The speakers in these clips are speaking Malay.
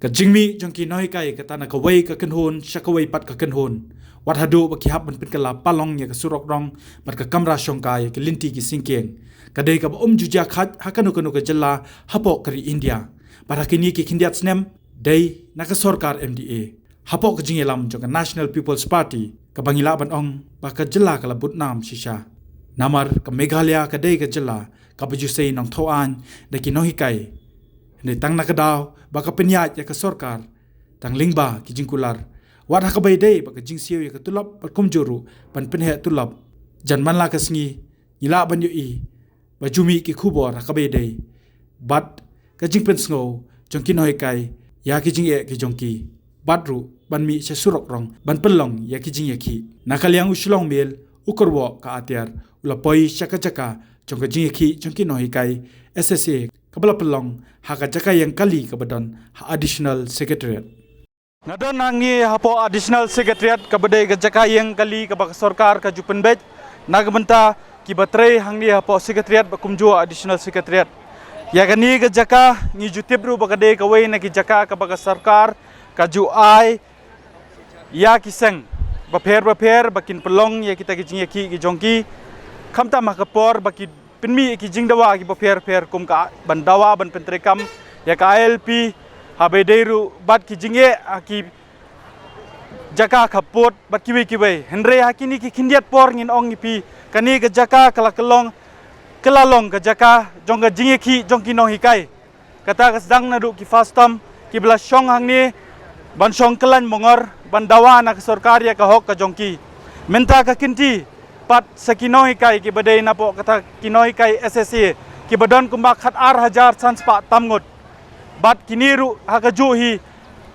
ka jingmi jongki noi kai ka tana ka wei ka kenhon shakawei pat ka kenhon wat hadu ba ki hab ban pin kala palong ya ka surok rong bat ka kamra shongkai ka linti ki singkeng ka dei ka juja khat hakanu kanu ka jalla hapo kari India para kini ki kindiat snem dei na ka sarkar MDA hapo ka jingelam jong ka National People's Party ka bangila ban ong ba ka jalla kala butnam shisha namar ka Meghalaya ka dei ka jalla ka baju sei nong thoan da ki nohi kai ni tang nakadaw baka penyat ya ka sarkar tang lingba ki jingkular wat hakabai dei baka jingsiu ya ka tulap pat kumjuru pan penhe tulap jan manla ka sngi ila ban yu bajumi ki khubor hakabai dei bat ka jingpen sngo jongki noi kai ya ki jing e ki jongki batru ban mi se surok rong ban pelong ya ki jing ya ki nakaliang uslong mel ukorwo ka atiar ulapoi chaka chaka jongka jing ya ki jongki noi kai SSA kabala pelong haka jaka yang kali kabadon ha additional secretariat ngadon nangi hapo additional secretariat kabadai ka jaka yang kali kabak sarkar ka jupen bet nagbenta ki batre hangni hapo secretariat bakumjo additional secretariat ya kani ka jaka ni jutibru bakade ka wei na ki jaka kabak sarkar ka ju ai ya kiseng baper bakin pelong ya kita ki jongki khamta makapor baki penmi ki jingdawa ki per kum ka bandawa ban pentrekam ya ka ALP habedeiru bat ki jinge ki jaka khapot bat kiwe henre hakini ki kindiat por ngin ong pi kani ka jaka kala kelalong ka jaka jongga jinge ki jongki no hikai kata ka sedang nadu ki fastam ki bela syong hangni ban syong kelan mongor bandawa na ka sarkar ya ka hok ka jongki menta ka kinti pat sakinoi kai ki badai napo kata kinoi kai SSA ki badon kumba khat ar hajar sanspa tamngot bat kiniru hakaju hi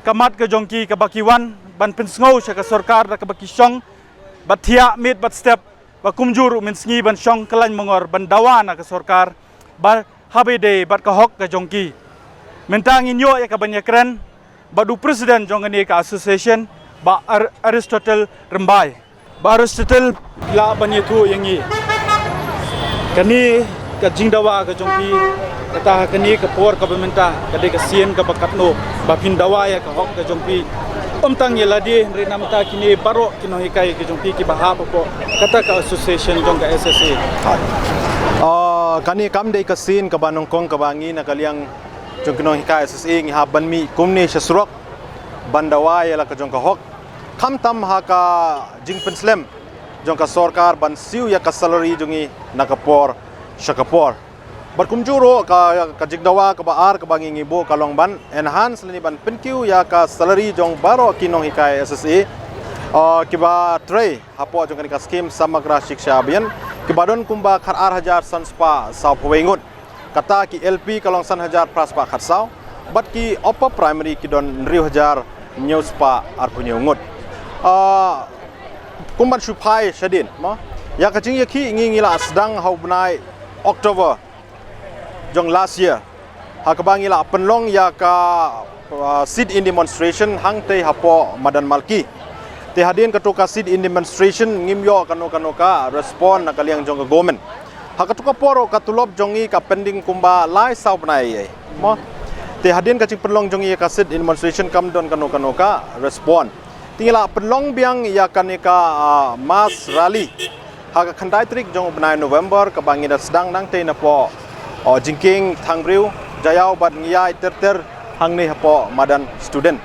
kamat ka jongki ka bakiwan ban pensngau sa ka sarkar ka bakisong bathia mit bat step ba kumjuru min sngi ban syong kelan mongor ban dawa na ka sarkar ba habede bat ka hok ka jongki mentang inyo ya ka banyakran badu presiden jongani ka association ba Aristotle Rembai baru setel la banyak tu yang ini kani ka jingdawa ka jongki kata kani ka por ka pemerintah kade ka sien ka bakatno bapin dawa ya ka hok ka jongki tang yela di rena mata kini baro kino hikai ka jongki ki baha po kata ka association jong ka SSA kani kam dei ka sien ka banong kong ka bangi na kaliang jong kino hikai SSA ngi haban mi kumni sesrok bandawa ya la ka jong ka hok kam tam haka jing penslem jong ka sarkar ban siu ya ka salary jongi nakapor syakapor berkumjuro ka jigdawa ka baar ka bangi ngibo kalong ban enhance lini ban penkiu ya ka salary jong baro kinong hikai SSA kiba tray hapo jong ka scheme samagra shiksha abhiyan kibadon kumba khar ar hajar sanspa saw pwengut kata ki LP kalong san hajar praspa khatsau bat ki upper primary ki don 1000 nyuspa ar punyeungut kumban supai shadin ma ya kacing ya ki ngila sedang hau benai Oktober jong last year hakabang ila penlong ya ka sit in demonstration hang te hapo madan malki te hadin katuka sit in demonstration ngimyo kanoka respond nakaliang jong government hakatuka poro katulop jongi ka pending kumba lai sau benai ma te hadin kacing penlong jongi ka sit in demonstration kam don kanoka respond tingala penlong biang ya kanika mass rally haka khandai trik jong benai November ka bangi da sedang nang te na po jingking thangriu jayau bat ngiai ter hangni hapo madan student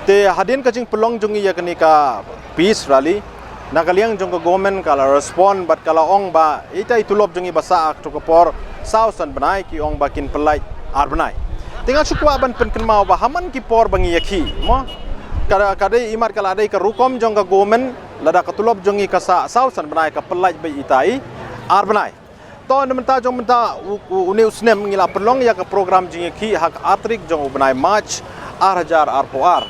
te hadin kaching pelong jongi ya kanika peace rally nakaliang jong government kala respond bat kala ong ba itai tulop jongi basa ak tukapor sausan benai ki ong bakin pelai ar benai tingal sukwa ban penkenmau ba haman ki por bangi yakhi mo kadai imat kala adai ka rukom jong ka government lada katulop jongi ka sausan benai ka pelai bai itai ar benai to nementa jong menta uni usnem ngila perlong ya ka program jingi ki hak atrik jong benai march ar hajar ar poar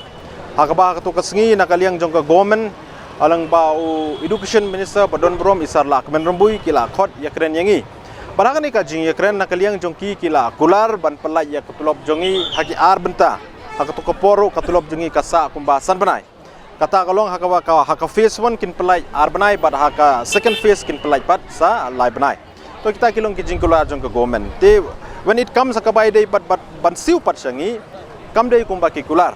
hak ba ka to kasngi nakaliang jong ka government alang ba education minister badon brom isar la kemen rembui kila khot ya kren yangi barang ni ka jingi kren nakaliang jong ki kila kular ban pelai ya katulop jongi haki ar benta hak to ka poro katulop jongi ka sa kumbasan benai kata kalong hakawa ka haka phase 1 kin pelai ar benai bad haka second phase kin pelai pat sa lai benai to kita kilong kijing kula jong ke government te when it comes akabai dei bat ban siu pat sangi kamdei kumba kikular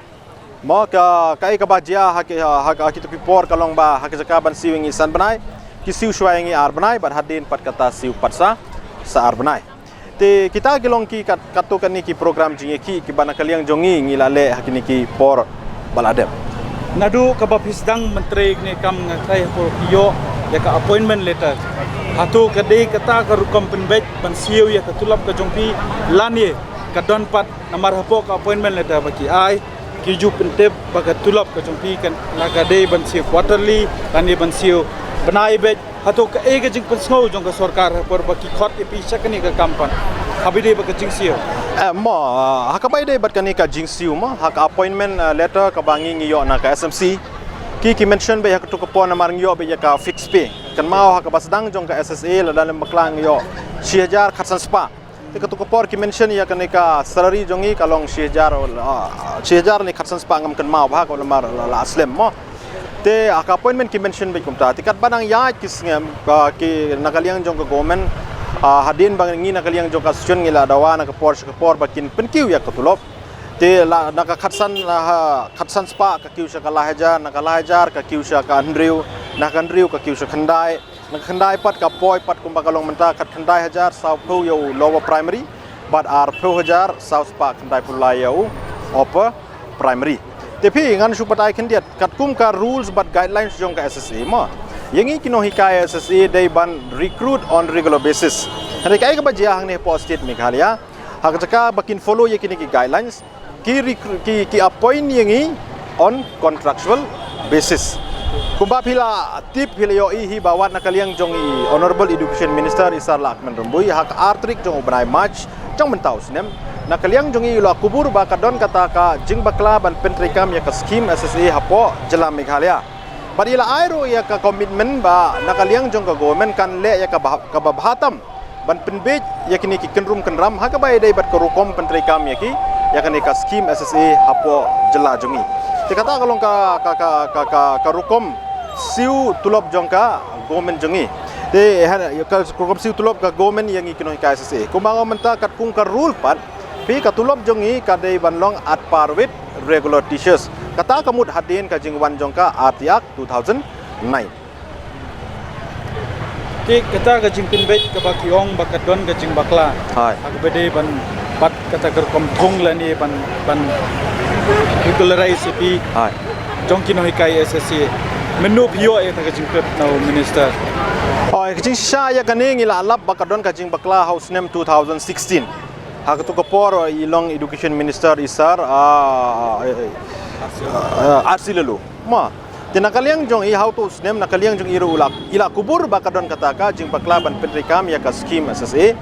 mo ka kai ka bajia ha ki tu por kalong ba ha ka ban siu ngi san banai ki siu shwa ngi ar banai ban hadin pat kata siu patsa sa ar banai te kita gelong ki katu kan ni ki program jingi ki bana kaliang jongi ngi lale hakini ki por baladem nadu ka bapisdang menteri ni kam ngakai por yo ya ka appointment letter hatu kadai kata ka rukom penbet ban siu ya ka tulap ka jongpi lani ka don pat namar hapo ka appointment letter baki ai ki ju pentep baka tulap ka jongpi kan laga dei ban siu quarterly lani ban siu banai bet hatu ka ega jing pensau jong ka sarkar por baki khot epi sakani ka kampan habide baka jing siu mo hakabai dei bat kani ka jing siu mo hak appointment letter ka bangi ngi yo na ka SMC ki mention be hak tu ka pon namar ngi yo be ya ka fix pay kan mau hak basdang jong ka SSA la dalam maklang yo 6000 khatsan spa te ka tu ka por ki mention ya kani ka salary jongi kalong 6000 ni khatsan spa ngam kan mau ba ka lamar la aslem mo te aka appointment ki mention be kumta tikat banang ya kis ngam ki nakaliang jong ka government hadin bang ngi nakaliang jong ka sion ngila dawa na ka por bakin penkiu ya ka tulop te la naka khatsan spa ka kiu sha ka lahajar ka kiu sha ka andriu ka kiu sha khandai pat ka poi pat kumba kalong menta khat khandai hajar sau phu yo lower primary but ar phu hajar sau spa khandai pulai yo upper primary te phi ngan su patai khendiat kat kum ka rules but guidelines jong ka SSA mo yangi kino hikaya SSA dei ban recruit on regular basis hari kai ka bajia hang ne post state Meghalaya hak jaka bakin follow ye kini ki guidelines ki appoint yangi on contractual basis kumba phila tip phila yo hi bawat nakaliang jong honorable education minister Isar Lakman Rumbui hak artrik jong ubrai march jong mentau sinem nakaliang jong ilo kubur ba kadon kata ka jing bakla ban pentrikam ya ka scheme SSA hapo jela Meghalaya badila airo ya ka commitment ba nakaliang jong ka government kan le ya ka babhatam ban penbej ya kini ki kenrum kenram ha ka bai dai bat ka rukom pentrikam ya kini ka scheme SSA hapo jela jongi te kata kalong ka rukom siu tulop jong ka government jongi te ka rukom siu tulop ka government yang ikino ka SSA kumanga menta kat kung ka rule pat pi ka tulop jongi ka dei banlong at par with regular teachers kata kamut hadin ka jingwan jong ka atiak 2009 ti kata ka jingpin bet ka bakiong bakadon ka jing bakla hai ak bede ban pat kata ker kom thong la ni ban regularize pi hai jong kino hikai SSA menu pio e ta ka jingpet now minister oi ka jing sha ya kani ngila lap bakadon ka jing bakla house name 2016 hak tu kapor ilong education minister Isar Arsilalu ma tinakaliang jong how to snem nakaliang jong iru ila kubur bakadon kataka jing baklaban pentrikam ya ka scheme SSA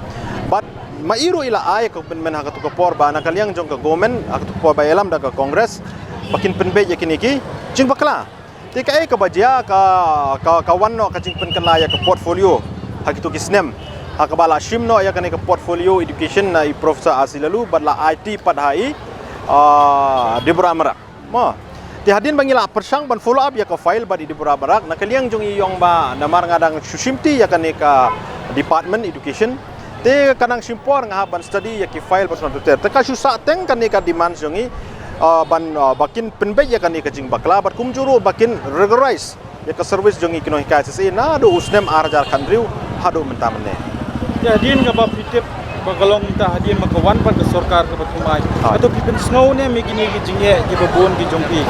but mairu ila ay ko men hak tu kapor ba nakaliang jong ka government hak tu kapor ba elam da ka congress bakin penbe ya kiniki jing bakla tika ay ka bajia ka wanno ka jing penkala ya ka portfolio hak tu kisnem hakabala shimno ya kani ka portfolio education na Professor Arsilalu badla IT padhai Dibra Marak mo ti hadin bangila persang ban follow up ya ka file ba di Dibra Marak nakaliang jong iyong ba namar ngadang susimti ya kani ka department education te kanang simpor nga ban study ya ki file pasman tu te ka susa teng kani ka demand jongi bakin penbe ya kani ka jing bakla bat kumjuru bakin regularize ya ka service jongi kino hikaya SSA na do usnem arjar khandriu hado mentamne ya din ka ba pitip bagalong ta hadin makawan pa ka sarkar ka batumay ato pipin snow ne mi gini ki jingye ki babon ki jongpi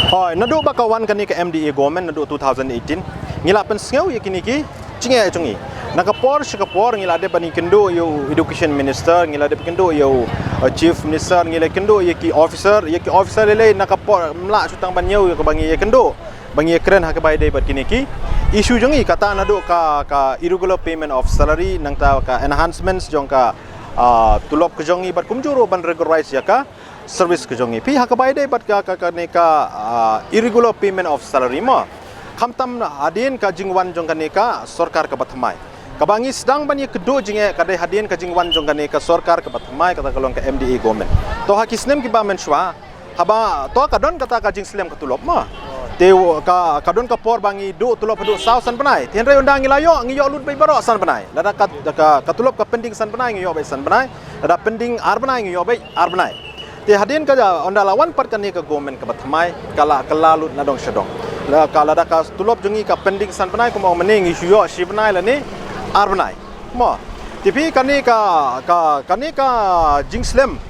hoy nadu bakawan kani ka MDA government nadu 2018 ngila pen snow ye kini ki jingye jongi nakapor shikapor ngila de bani kendo yo education minister ngila de kendo yo chief minister ngila kendo ye ki officer lele nakapor mla sutang banyo yo ka bangi ye kendo bangi keren hak bai dei bat kini ki issue jongi kata nado ka irregular payment of salary nang ta ka enhancements jong ka tulop ke jongi bat kumjuro ban regularize ya ka service ke jongi pi hak bai dei bat ka ne ka irregular payment of salary mo khamtam hadin ka jingwan jong ka ne ka sarkar ka batmai kabangi sedang bani kedo jinge kadai hadin ka jingwan jong ka ne ka sarkar ka batmai kata kalong ka MDA government to hakisnem ki ba menshwa haba to kadon kata ka jing slem ka tulop mo teu ka kadon ka por bangi do tulop do saw san banai tien re undang ngilayo ngiyo lut bai baro san banai lada ka tulop ka pending san banai ngiyo bai san banai lada pending ar banai ngiyo bai ar banai Ti hadin ka onda lawan part kan ni ka government ka batmai kala kalalut na dong syadong. La kala da ka tulop jungi ka pending san panai ko mau mening isu yo si panai la ni ar panai. Mo. Tapi kan ni ka jingslam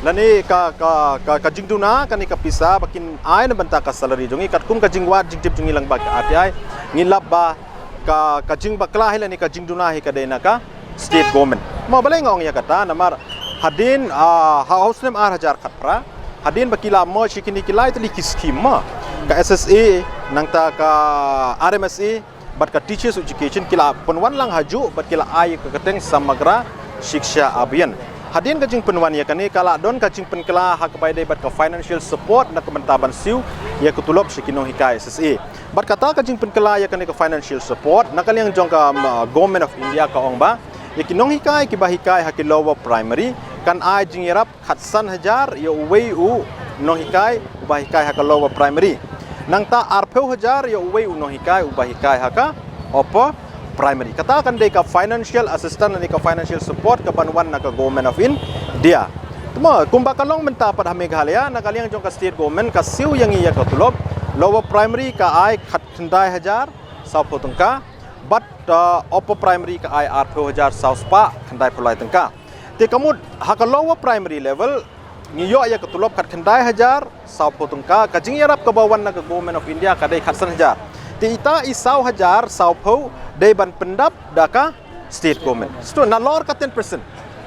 la ni ka jingduna kan ni ka pisa bakin ai na banta ka salary jungi kat kum ka jingwat jingtip jungi lang ba ka ati ai ngilap ba ka jing bakla hila ni ka jingduna hi ka dena ka state government. Mo balai ngong ya kata namar hadin house name 8,000 khatpra hadin bakila mo shikini kilai tli kiskim ma ka SSA nangta ka RMSA bat ka teachers education kila penwan lang haju bat kila ai ka keteng samagra shiksha abhiyan hadin ka jing penwan ya kani kala don ka jing penkala hak bai dai bat ka financial support na kementaban siu ya kutulop shikino hikai SSA bat kata ka jing penkala ya kani ka financial support nakal yang jong ka government of India ka ong ba ya kinong hikai ki bahikai hakilowa primary kan ai jingirap khatsan hajar yo wei u nohikai ubahikai haka lower primary nangta arpeu hajar yo wei u nohikai ubahikai haka upper primary kata kan dei ka financial assistance ni ka financial support ka banwan na ka government of India tuma kumbakalong menta pad hame ghalya nakaliang jong ka state government ka siu yang iya ka tulop lower primary ka ai khatndai hajar sau potungka but upper primary ka ai arpeu hajar sau spa khandai pulai tengka te kamut haka lower primary level ngiyo ya ketulop kat kendai hajar sau potungka kajing yarap ke bawan na ke government of India kadai khatsan hajar te ita isau hajar sau po dai ban pendap daka state government sto na lor ka 10%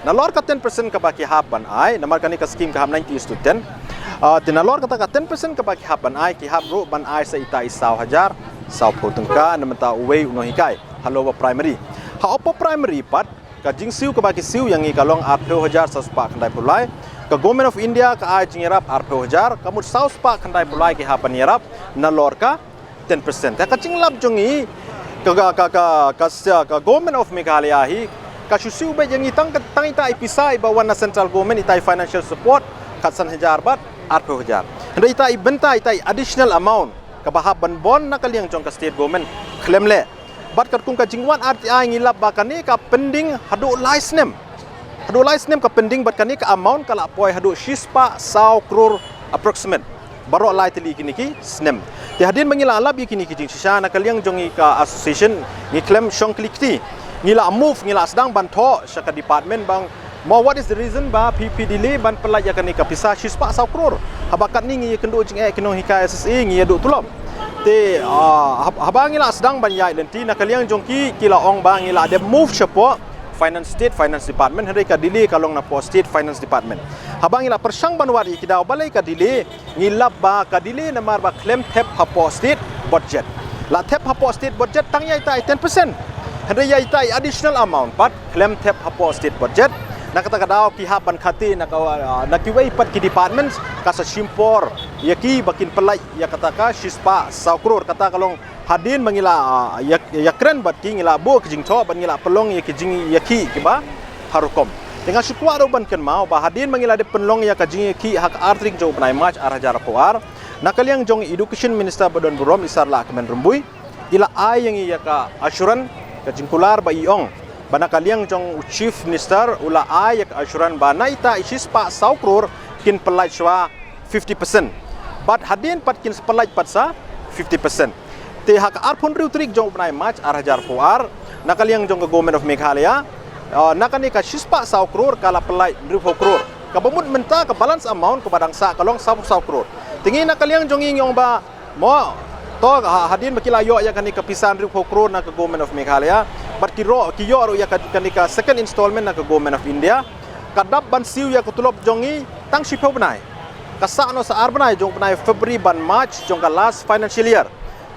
na lor ka 10% ka baki haban ai namar kani ka scheme ka ham 90 to 10 te na lor ka 10% ka baki haban ai ki hab ro ban ai sa ita isau hajar sau potungka namata uwei unohikai halowa primary ha upper primary part ka jing siu ka baki siu yang ikalong 8,000 sa spa kandai pulai ka government of India ka ai jingirap 8,000 kamut sau spa kandai pulai ki hapan yarap na lor ka 10% ta ka jinglap jongi ka government of Meghalaya hi ka siu be yang itang ita ipisai bawan na central government ita financial support khatsan hajar bat 8,000 henda ita ibenta ita additional amount ka bahaban bon na kaliang jong ka state government claim le bat kat kung ka jingwan RTI ngilap ba kani ka pending hadu license ka pending bat kani ka amount kala poi hadu shispa 100 crore approximate baro lai teli kini ki snem ti hadin mangila bi kini ki jing sisa na kaliang jongi ka association ngi claim shong klikti ngila move ngila sedang banto syaka department bang mo what is the reason ba PP delay ban pelaj kani ka pisa shispa 100 crore habakat ni ngi kendo jing kinong hikaya SSA ngi adu tulop te habang ila sedang banyai lenti nakaliang jongki kila ong bang ila de move chapo state finance department hari ka delay kalong na po state finance department habang ila persang banwari kidaw balai ka delay ngilap ba ka delay na mar ba claim tap hapo state budget la tap hapo state budget tang yai tai 10% hari yai tai additional amount but claim tap hapo state budget nakata kadaw ki haban khati nakiwai pat ki department kasa shimpor yaki bakin pelai ya kata ka shispa 100 crore kata kalong hadin mangila yakren bat ki ngila bo kijing tho ban ngila pelong ya kijing yaki kiba harukom dengan syukwa ro ban ken mau ba hadin mangila de penlong ya kijing yaki hak artrik jo banai mach arajar poar nakaliang jong education minister badon burom isarla kemen rumbui ila ai yang ya ka asuran kijing kular ba iong banakaliang jong chief minister ula ai yak asuran ba naita isispa 100 crore kin pelai shwa 50% but hadin pat kin pelai pat sa 50% te hak arpun riutrik jong banai mach arajar poar nakaliang jong ke government of Meghalaya nakani ka shispa 100 crore kala pelai 20 crore ka bamut menta ka balance amount ke badang sa kalong 100 crore tingi nakaliang jong ingong ba mo to hadin bakila yo ya kani ka pisan 20 crore na ka government of Meghalaya but kiyo ro ya kani ka second installment na ka government of India kadap ban siu ya kutulop jongi tang shipau banai kasa no sa arbanai jong banai February ban March jong ka last financial year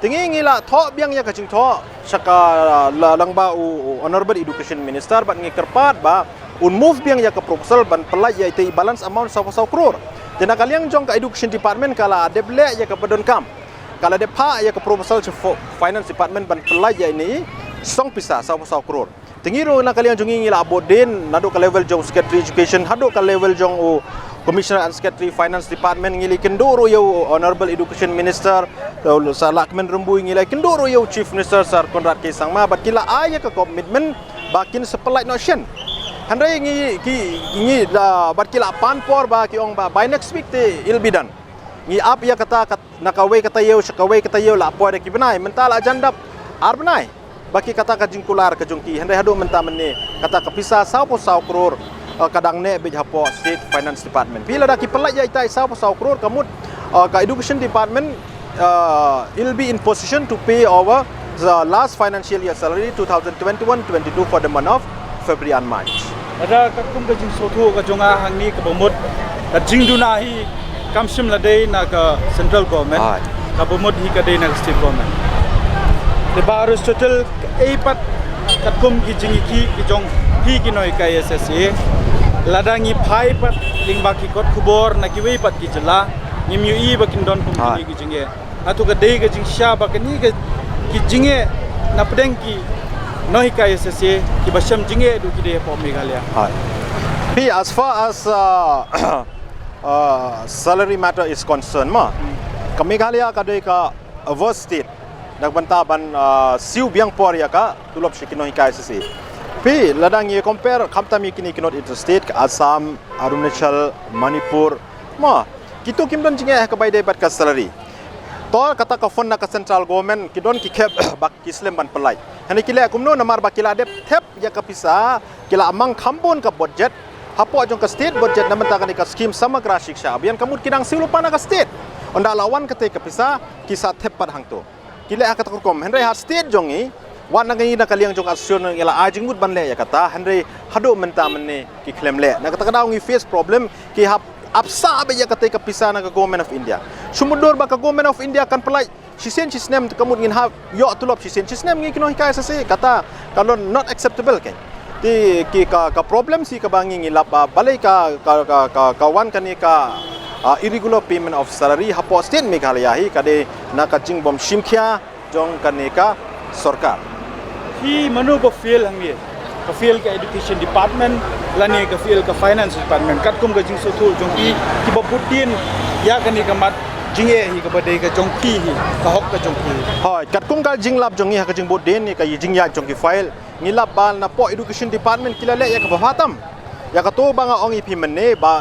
tingi ngila tho biang ya kaching tho saka langba honorable education minister ban ngikerpat ba un move biang ya ka proposal ban pelai ya ite balance amount 100 crore tena kaliang jong ka education department kala deble ya ka badon kam kala de pa ya ka proposal finance department ban pelai ya ini song pisa 100 crore tingiro na kaliang jong ngila aboden nado ka level jong secretary education hado ka level jong commissioner and secretary finance department ngili kendoro yo honorable education minister sa lakmen rumbui ngila kendoro yo chief minister sar Conrad K Sangma bat kila aya ka commitment bakin sepelai notion handai ngi bat kila panpor ba ki ong ba by next week te il bidan ngi ap ya kata nakaway kata yeu sakaway kata yeu la poy ki benai mental ajandap ar benai baki kata ka jingkular ka jongki handai hadu menta menne kata ka pisa 100 crore kadang ne bej hapo state finance department bila dak pelaj ya itai 100 crore kamut ka education department will be in position to pay over the last financial year salary 2021-22 for the month of February and March. Ada kakum ka jing sotu ka jonga hangni ka bomot ka jingduna hi kamsim ladai na ka central government ka bomot hi ka dai na state government. The bar Aristotle eipat kakum ki jingi ki jong hi ki noi ka SSA ladangi phai pat lingba ki kot khubor na ki wei pat ki jala nimyu i bakin don kum ki jinge atu ka dei ka jing sha bakani ka ki jinge na pedeng ki noi ka SSA ki basham jinge du ki de po Meghalaya. As far as salary matter is concerned ma ka Meghalaya ka dei ka worst state nagbanta ban siu biang por ya ka tulop shikinoi ka SSA pi ladang ye compare khamtami kini kinot interstate ka Assam Arunachal Manipur ma kitu kimdon jinge ka bai dei bat ka salary to kata ka phone na ka central government kidon ki khep bak kislem ban pelai hani kile kumno namar bakila dep thep ya ka pisa kila amang khambon ka budget hapo jong ka state budget namanta ka ni ka scheme samagra shiksha abhiyan kamut kidang silupana ka state onda lawan kate ka pisa kisa thep par hangto kile ka takom henry ha state jongi wan na ngi na kaliang jong action ila ajing mut ban le ya kata henry hado menta menne ki claim le na kata kada ngi face problem ki hap apsa be ya kate ka pisa na ka government of India sumudor ba ka government of India kan pelai sisen sisnem kamut ngin ha yo tulop sisen sisnem ngi kino hikay sase kata kalon not acceptable kan ti ki ka problem si ka bangi ngi lap balai ka wan kan ni ka irregular payment of salary hapo state Meghalaya hi kade na ka jing bom shimkhia jong kan ni ka sarkar hi manu ba fail hangi ka fail ka education department lani ka fail ka finance department kat kum ka jing so thul jong ki ba putin ya kan ni ka mat jinge hi ka badai ka jong ki hi ka hok ka jong ki hoi kat kum ka jing lap jong hi ka jing boden ni ka jing ya jong ki file ni lap bal na po education department kilale ya ka bahatam ya ka to banga ong ipi menne ba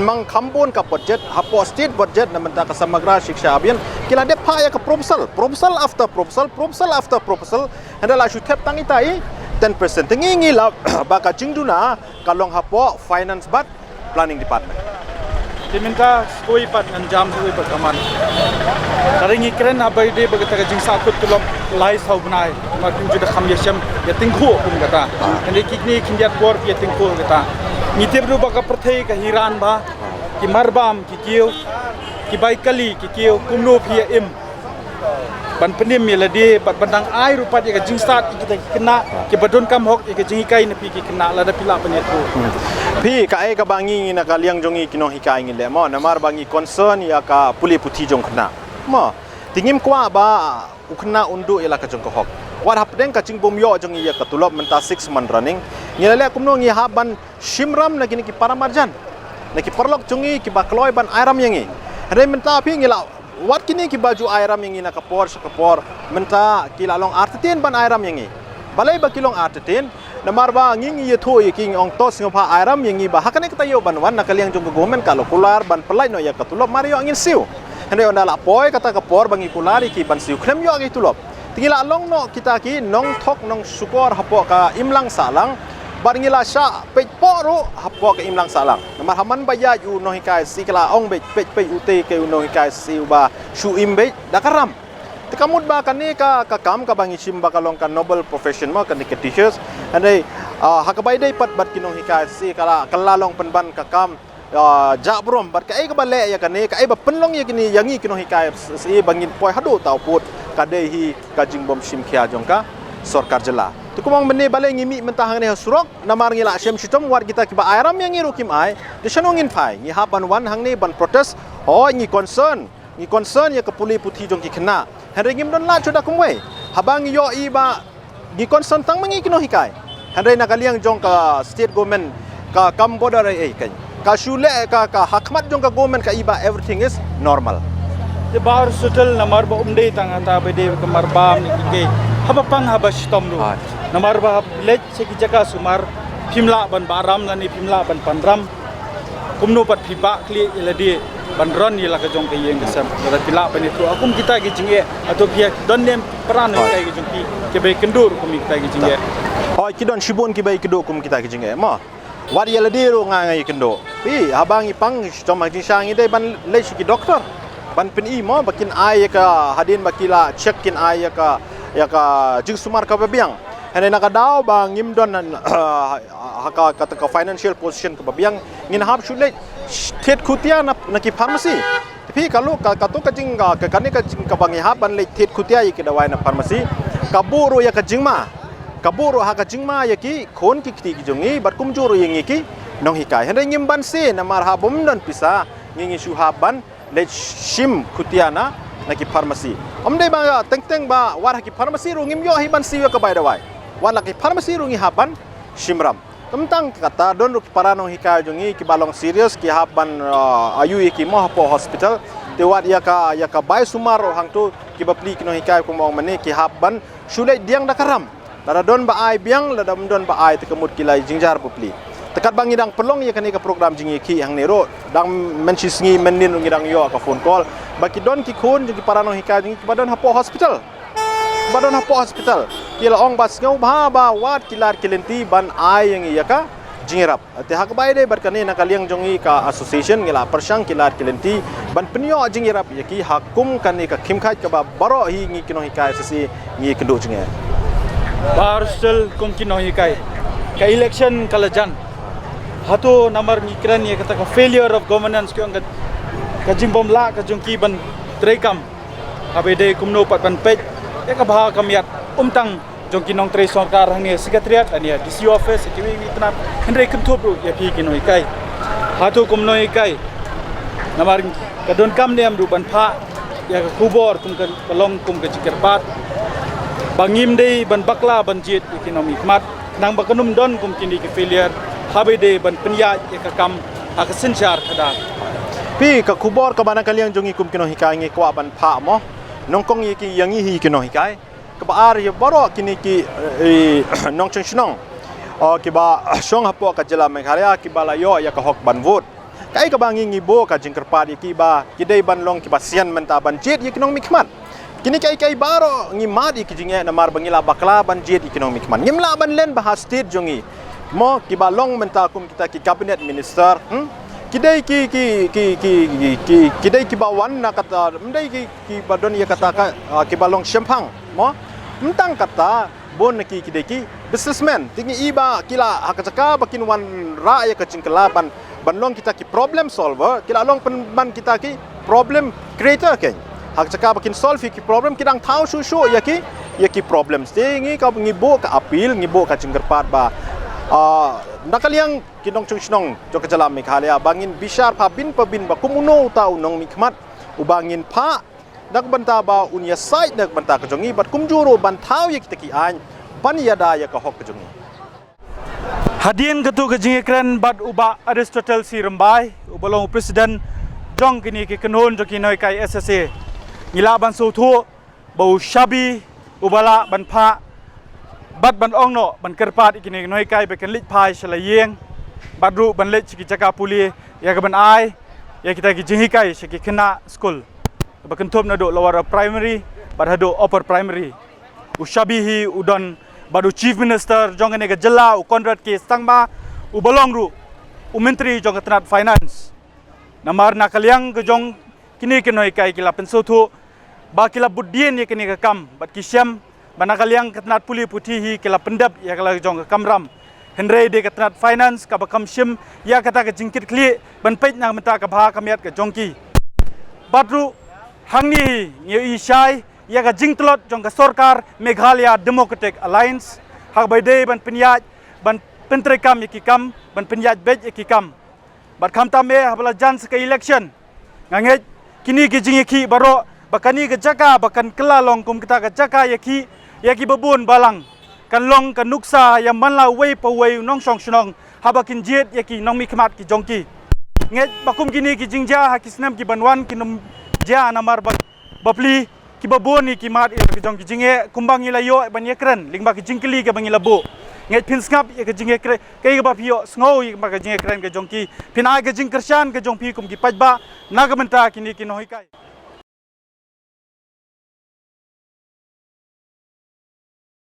mang khambon ka budget hapo state budget na menta ka samagra shiksha abhiyan kilade pha ya ka proposal after proposal handala shu thep tangi tai 10% ngi lap ba ka jingduna kalong hapo finance but planning department diminta skoi pat ngan jam skoi pat kaman karingi kren abai de bagata ka jing sakut tulom lai sau bunai ma kum juda kham yasham ya tingkhu kum kata ande kikni kinjat bor ya tingkhu kata ngitib ru ba ka prathai ka hiran ba ki marbam ki kiu ki baikali ki kiu kumno phia im ban penim meladi bat bandang ai rupat ya ka jing start kita kena ki badon kam hok ya ka jing kai na pi ki kena la da pila panetu pi ka ai ka bangi na ka liang jongi kino hikai ngi le mo namar bangi concern ya ka puli puthi jong khna mo tingim kwa ba ukna undu ila ka jong ko hok war hapdeng ka ching bom yo jongi ya ka tulop menta 6 month running ngilale kumno ngi haban shimram na gini ki paramarjan na ki perlok jongi ki bakloi ban airam yangi re menta pi ngila wat kini ki baju airam yangi na ka por menta ki lalong artetin ban airam yangi balai ba kilong artetin namar ba ngingi ye tho ye king ong tos ngapa airam yangi ba hakane katayo ban wan nakaliang jong government kalo kular ban pelai no ya katulop mario angin siu hande ona la poi kata ka por bangi kulari ki ban siu krem yo agi tulop tingila long no kita ki nong thok nong sukor hapo ka imlang salang barngila sha pe poro hapo ka imlang salang namar haman ba ya yu no hikai sikla ong pe ute ke no hikai siu ba shu imbe dakaram tikamut ba kani ka kam ka bangi sim ba kalong ka noble profession mo kani ka teachers andai hakabai dai pat bat kinong hikai si kala kalalong penban ka kam jabrom bat ka ai ka bale ya kani ka ai ba penlong ya kini yangi kinong hikai si bangin poi hadu tau put ka dei hi ka jingbom sim khia jong ka sarkar jela tukumang menne bale ngimi mentahang ne surok namar ngila syam shitom war kita ki ba airam yang ngiru kim ai de shanongin phai ngi haban wan hang ne ban protest ho ngi concern ya ka puli puthi jong ki khna henry ngim don la choda kumwe habang yo i ba ngi concern tang mangi kino hikai henry nakaliang jong ka state government ka kam border ai kai ka shule ka hakmat jong ka government ka iba everything is normal the bar sutel namar ba umdei tang ata be de kamar bam ni ke haba pang haba shitom ru namar ba let se ki jaka sumar pimla ban baram lani pimla ban panram kumno pat piba kli iladi ban ron ila ka jong kayeng kesam da pila pan itu akum kita gi jinge atau kia don nem peran kai gi jong ki be kendur kum kita gi jinge Hoi kidon shibun ki bai kido kum kita ki jinge ma war yala diro nga ngai kendo pi abang ipang jom jing sang ide ban le ki doktor ban pen i mo bakin ai ka hadin bakila check in ai ka ya ka jing sumar ka babiang hene nak daw bang ngim don haka kata ka financial position ka babiang ngin hab shule thet khutia na ki pharmacy tapi kalau kato ka jing ka kani ka jing ka bangi hab ban le thet khutia ki dawai na pharmacy kaburo ya ka jingma kaburo haka jingma ya ki khon ki kti ki jongi bat kumjuro yengi ki nong hikai hene ngim ban se na mar habum don pisa ngingi shu haban le shim khutia na ki pharmacy omdai ba teng ba war ki pharmacy ru ngim yo hi ban siwa ka bai dawai war la ki pharmacy ru ngi haban shimram tentang kata don ru para nong hikai jongi ki balong serious ki haban ayu ki mo po hospital te wat ya ka bai sumaro hang tu ki bapli ki nong hikai ko mong mane ki haban shulai diang da karam lada don ba ai biang lada don ba ai te kemut kilai jingjar bapli tekat bangi dang pelong ya kani ka program jingi ki hang nero dang mencisngi menin ngi dang yo ka phone call baki don ki khon jingi para nong hikai jingi badon hapo hospital kila ong bas ngau ba wat kilar kilenti ban ai yang ya ka jingirap te hak bai de barkani nakaliang jongi ka association ngila persang kilar kilenti ban penyo jingirap ya ki hakum kani ka khimkhai ka ba baro hi ngi kinong hikai sisi ngi kendo jinge barsel kum kinong hikai ka election kalajan hatu namar ngikran ya kata ka failure of governance ko angkat ka jimbom la ka jongki ban trekam abede kumno pat ban pej ya ka bah kamiat umtang jongki nong tre sarkar hang secretariat ania DC office tiwi itna hendre kentop ya pi kinong hikai hatu kumno hikai namar ka don kam nem du ban pha ya ka kubor kum ka balong kum ka jikerpat bangim dei ban bakla ban jit ekonomi mat nang bakanum don kum kini ki failure habide ban penya ekakam akasin char kada pi ka kubor ka bana kaliang jongi kum kinong hikai ngi kwa ban pha mo nongkong yi ki yangi hi kinong hikai ka ba ar ye baro kini ki nong chang shnong o ki ba shong hapo ka jela meghalaya ki ba la yo ya ka hok ban vote kai ka bangi ngi bo ka jingkerpat ki ba ki dei ban long ki ba sian menta ban jit yi kinong mikmat kini kai baro ngi madi ki jinge na mar bangila bakla ban jet economic man ngimla ban len bahas state jongi mo ki balong menta kum kita ki cabinet minister kidai ki bawan na kata mdai ki badon ya kata ki balong shempang mo mentang kata bon ki kidai ki businessman tingi iba kila hakataka bakin wan ra ya kacingkela ban long kita ki problem solver kila long ban kita ki problem creator ken hak cakap bakin solve ki problem kidang tahu susu ya ki problem stingi ka ngibo ka apil ngibo ka cingkerpat ba nakaliang kinong chungchnong jo ka jalam Meghalaya bangin bishar pa bin ba kumuno tau nong mikmat ubangin pa nagbanta ba unya site nagbanta ka jongi bat kumjuro ban tahu ya kitaki an pan yada ya ka hok ka jongi hadien ketu ke jingekran bat uba Aristotle si rembai ubalong presiden jong kini ki kenhon jo kinoi kai SSA ngila ban so thu bau shabi ubala ban pha bat ban ong no ban kerpat ikini noi kai be kan lit pai shalayeng badru ban lit ki jaka puli ya ka ban ai ya kita ki jingi kai shiki kena school ba kan thop na do lower primary bad hado upper primary ushabi hi udon badu chief minister jong ne ga jela u konrad ke stangma u bolong ru u menteri jong tenat finance namar nakaliang ke jong kini ke noi kai kila penso thu ba kila budien ye kini ka kam bat kisyam banakaliang ketnat puli putih hi kila pendap ya kala jong kamram henry de ketnat finance ka bakam shim ya kata ka jingkit kli ban pej nang menta ka bha kamiat ka jongki badru hangni ngi ishai ya ka jingtlot jong ka sarkar Meghalaya Democratic Alliance hak bai de ban penyaj ban pentrekam ikikam ban penyaj bej ikikam bat khamta me habla jan ka election ngange kini ki jingki baro bakani ke jaka bakan kelalong kum kita ke jaka yaki babun balang kan long kan nuksa yang manla wei pa wei nong song snong habakin jet yaki nong mikmat ki jongki nget bakum kini ki jingja hakisnam ki banwan ki nom ja namar bapli ki babun ni ki mat ki jongki jinge kumbang ila yo ban yekran lingba ki jingkeli ke bangi labu ngai phin ngap ke jinge kre ke ba phio sngo i ba ke jinge kren ke jongki phin ai ke jing krishan ke jong phi kum ki pajba nagamenta kini ki noi kai